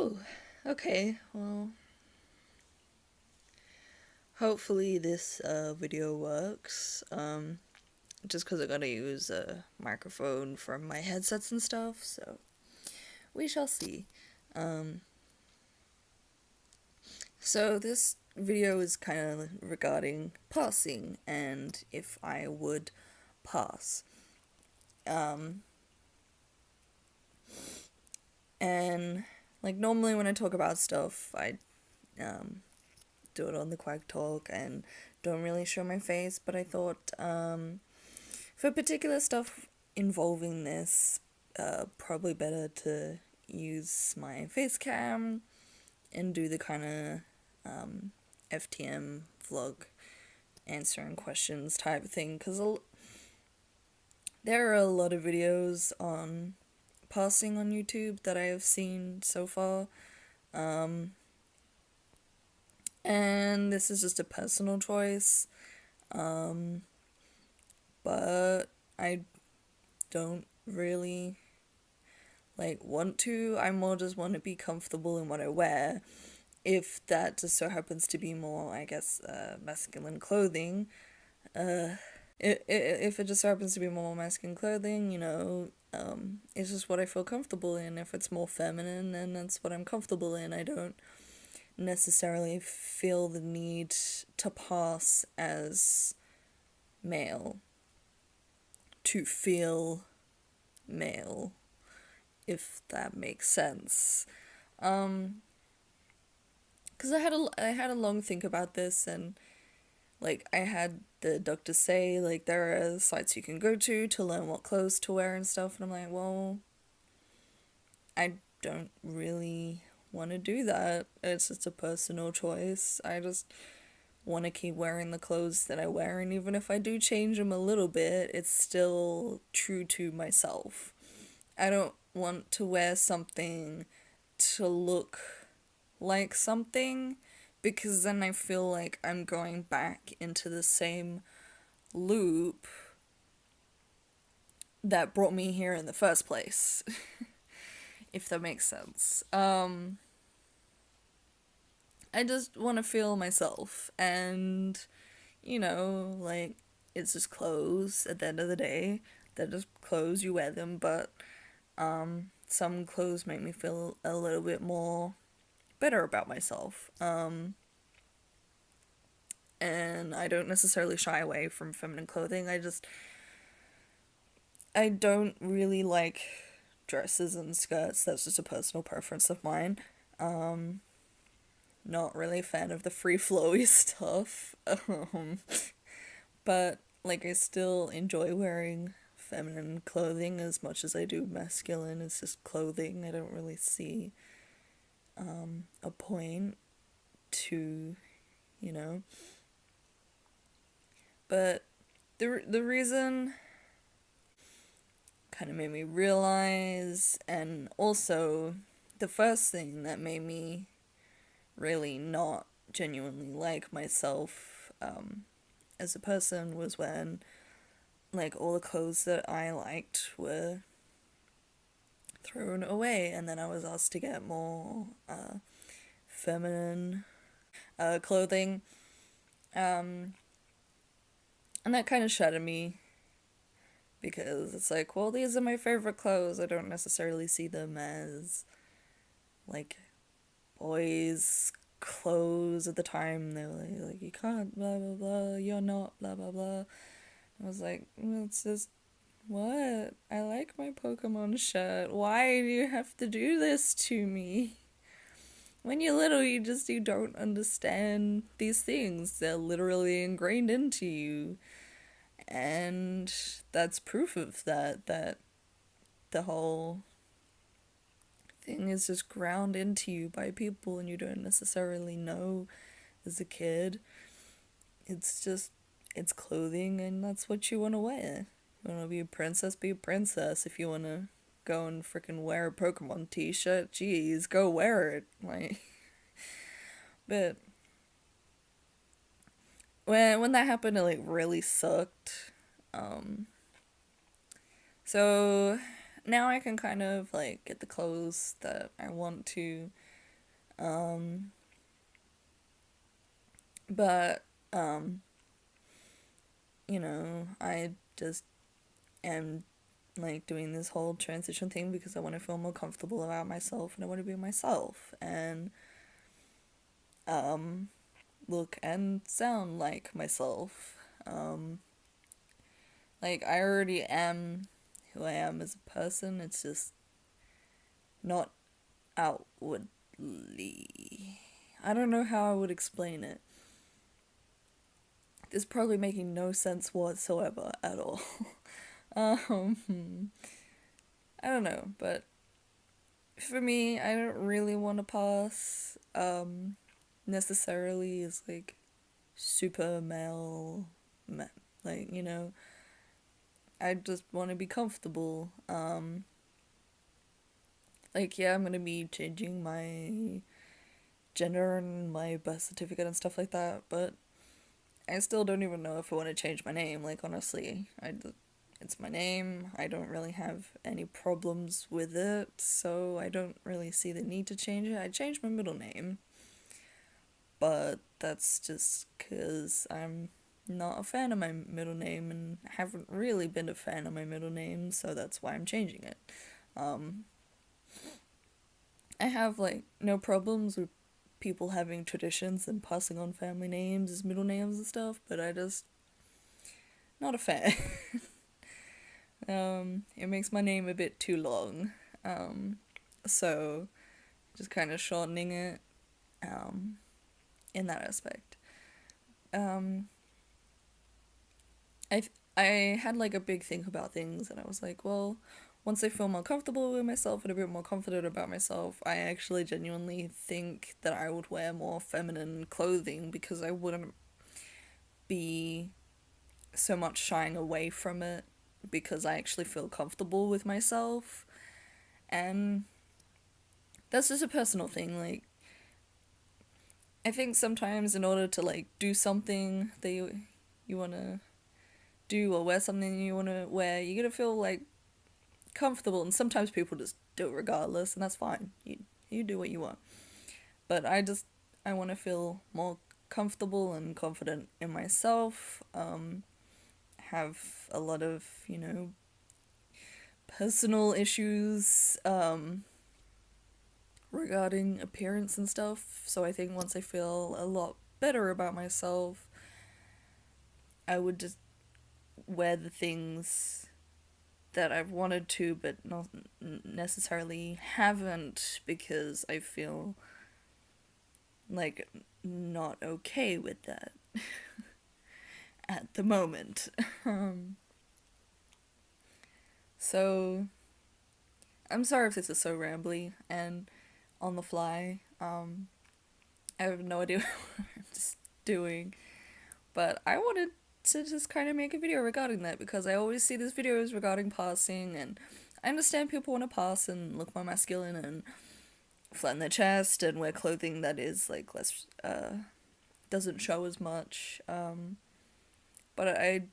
Whew. Okay, well, hopefully this video works. Just because I gotta use a microphone from my headsets and stuff, so we shall see. Um, so this video is kind of regarding passing and if I would pass. Um, and like normally when I talk about stuff, I do it on the Quack Talk and don't really show my face, but I thought for particular stuff involving this, probably better to use my face cam and do the kind of FTM vlog answering questions type of thing, because there are a lot of videos on passing on YouTube that I have seen so far. And this is just a personal choice. But I don't really want to. I more just want to be comfortable in what I wear. If that just so happens to be more, I guess, masculine clothing, if it just so happens to be more masculine clothing, it's just what I feel comfortable in. If it's more feminine, then that's what I'm comfortable in. I don't necessarily feel the need to pass as male to feel male, if that makes sense. Because I had a long think about this, and I had the doctor say there are sites you can go to learn what clothes to wear and stuff, and I'm like, well, I don't really want to do that. It's just a personal choice. I just want to keep wearing the clothes that I wear, and even if I do change them a little bit, it's still true to myself. I don't want to wear something to look like something, because then I feel like I'm going back into the same loop that brought me here in the first place. If that makes sense. I just want to feel myself, and it's just clothes at the end of the day. They're just clothes, you wear them, but some clothes make me feel a little bit more better about myself. And I don't necessarily shy away from feminine clothing. I don't really like dresses and skirts. That's just a personal preference of mine. Not really a fan of the free flowy stuff. But I still enjoy wearing feminine clothing as much as I do masculine. It's just clothing. I don't really see a point to, you know. But the reason kind of made me realize, and also the first thing that made me really not genuinely like myself as a person, was when all the clothes that I liked were thrown away, and then I was asked to get more feminine clothing, and that kind of shattered me, because it's like, well, these are my favorite clothes. I don't necessarily see them as boys' clothes at the time. They were like, you can't, blah blah blah, you're not, blah blah blah. I was like, it's just, what? I like my Pokemon shirt. Why do you have to do this to me? When you're little, you don't understand these things. They're literally ingrained into you. And that's proof of that the whole thing is just ground into you by people, and you don't necessarily know as a kid. It's clothing, and that's what you want to wear. You want to be a princess, be a princess. If you want to go and freaking wear a Pokemon t-shirt, geez, go wear it. But when that happened, it really sucked. So now I can kind of get the clothes that I want to Um, but, um, I just am like doing this whole transition thing because I want to feel more comfortable about myself and I want to be myself and um look and sound like myself. Um like I already am who I am as a person. It's just not outwardly. I don't know how I would explain it. It's probably making no sense whatsoever at all. um I don't know, but for me, I don't really want to pass necessarily as like super male, like I just want to be comfortable. Like yeah, I'm gonna be changing my gender and my birth certificate and stuff like that, but I still don't even know if I want to change my name. Like honestly, it's my name. I don't really have any problems with it, so I don't really see the need to change it. I changed my middle name, but that's just because I'm not a fan of my middle name and haven't really been a fan of my middle name, so that's why I'm changing it. Um, I have like no problems with people having traditions and passing on family names as middle names and stuff, but I just not a fan. It makes my name a bit too long. Um, so just kind of shortening it um, in that aspect. Um, I I had like a big think about things, and I was like, well, once I feel more comfortable with myself and a bit more confident about myself, I actually genuinely think that I would wear more feminine clothing because I wouldn't be so much shying away from it because I actually feel comfortable with myself. And that's just a personal thing. Like, I think sometimes in order to like do something that you want to do or wear something you want to wear, you gotta feel like comfortable, and sometimes people just do it regardless, and that's fine. You do what you want. But I want to feel more comfortable and confident in myself. Have a lot of personal issues regarding appearance and stuff. So I think once I feel a lot better about myself, I would just wear the things that I've wanted to but not necessarily haven't because I feel like not okay with that at the moment. Um, so I'm sorry if this is so rambly and on the fly. I have no idea what I'm just doing, but I wanted to just kind of make a video regarding that because I always see these videos regarding passing, and I understand people want to pass and look more masculine and flatten their chest and wear clothing that is like less doesn't show as much. But I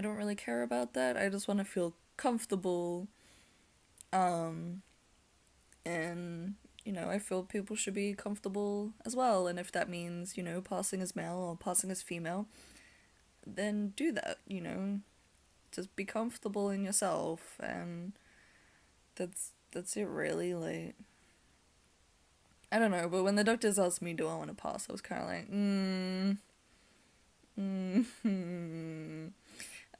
don't really care about that. I just want to feel comfortable. Um, and I feel people should be comfortable as well. And if that means passing as male or passing as female, then do that. Just be comfortable in yourself, and that's it really. Like I don't know, but when the doctors asked me, do I want to pass, I was kind of like,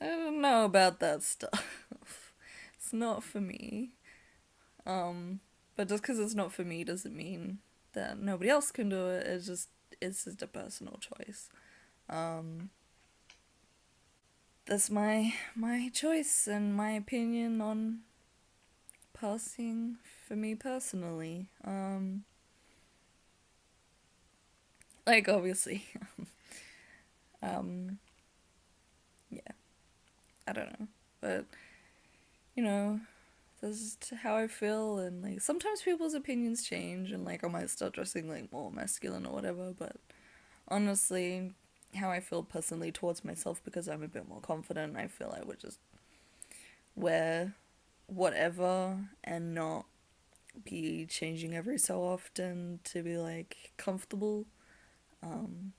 I don't know about that stuff. It's not for me. But just because it's not for me doesn't mean that nobody else can do it. It's just a personal choice. Um, that's my choice and my opinion on passing for me personally. Like obviously, um, yeah, I don't know, but you know, that's just how I feel, and like sometimes people's opinions change, and like I might start dressing like more masculine or whatever, but honestly, how I feel personally towards myself because I'm a bit more confident, I feel I would just wear whatever and not be changing every so often to be like comfortable. Um,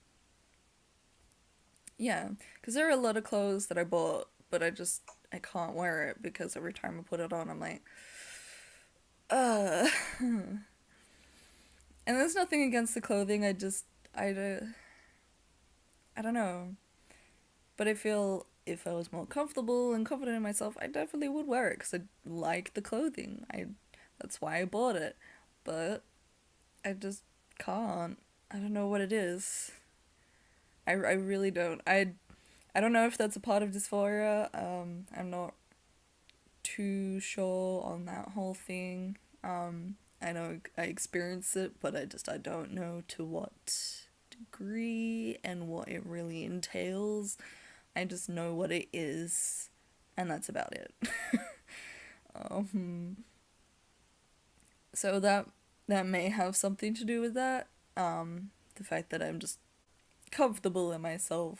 yeah, because there are a lot of clothes that I bought, but I can't wear it because every time I put it on, I'm like, and there's nothing against the clothing. I don't, I don't know. But I feel if I was more comfortable and confident in myself, I definitely would wear it because I like the clothing. That's why I bought it. But I just can't. I don't know what it is. I really don't. I don't know if that's a part of dysphoria. I'm not too sure on that whole thing. I know I experience it, but I don't know to what degree and what it really entails. I just know what it is, and that's about it. um, so that may have something to do with that. The fact that I'm just comfortable in myself,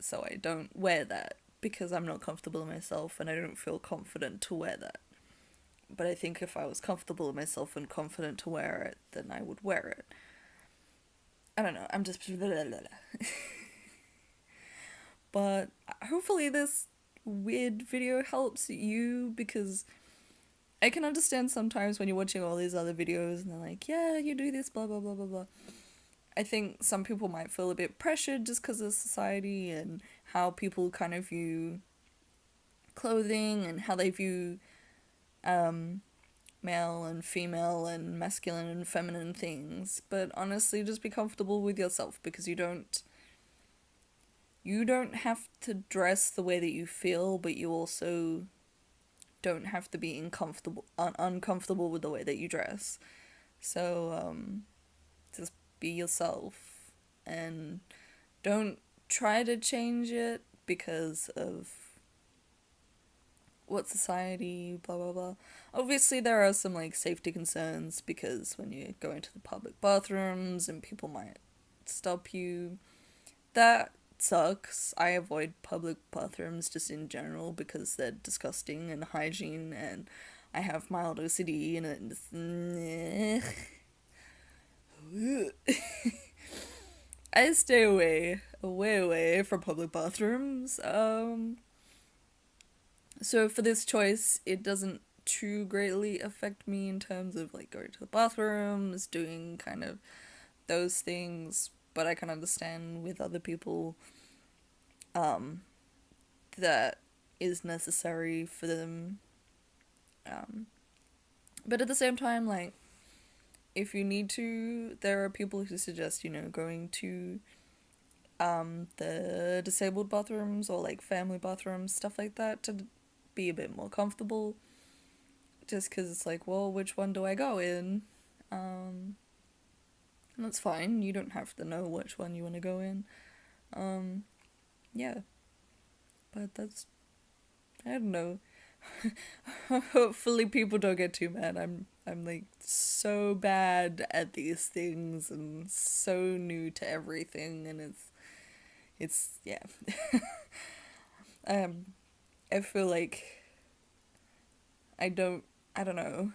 so I don't wear that because I'm not comfortable in myself and I don't feel confident to wear that. But I think if I was comfortable in myself and confident to wear it, then I would wear it. I don't know. I'm just but hopefully this weird video helps you because I can understand sometimes when you're watching all these other videos and they're like, yeah, you do this, blah, blah, blah, blah, blah. I think some people might feel a bit pressured just because of society and how people kind of view clothing and how they view male and female and masculine and feminine things. But honestly, just be comfortable with yourself because you don't have to dress the way that you feel, but you also don't have to be uncomfortable with the way that you dress. So just be yourself and don't try to change it because of what society, blah blah blah. Obviously there are some like safety concerns because when you go into the public bathrooms and people might stop you, that sucks. I avoid public bathrooms just in general because they're disgusting and hygiene and I have mild OCD and I stay away from public bathrooms. So for this choice, it doesn't too greatly affect me in terms of like going to the bathrooms, doing kind of those things, but I can understand with other people that is necessary for them. But at the same time, like, if you need to, there are people who suggest, going to the disabled bathrooms or like family bathrooms, stuff like that, to be a bit more comfortable. Just because it's like, well, which one do I go in? And that's fine. You don't have to know which one you want to go in. Yeah. But that's, I don't know. Hopefully people don't get too mad. I'm like so bad at these things and so new to everything and it's yeah. I feel like I don't know.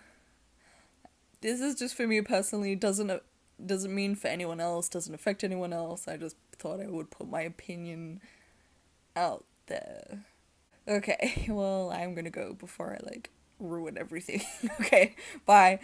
This is just for me personally. Doesn't mean for anyone else. Doesn't affect anyone else. I just thought I would put my opinion out there. Okay, well I'm gonna go before I like ruin everything. Okay, bye.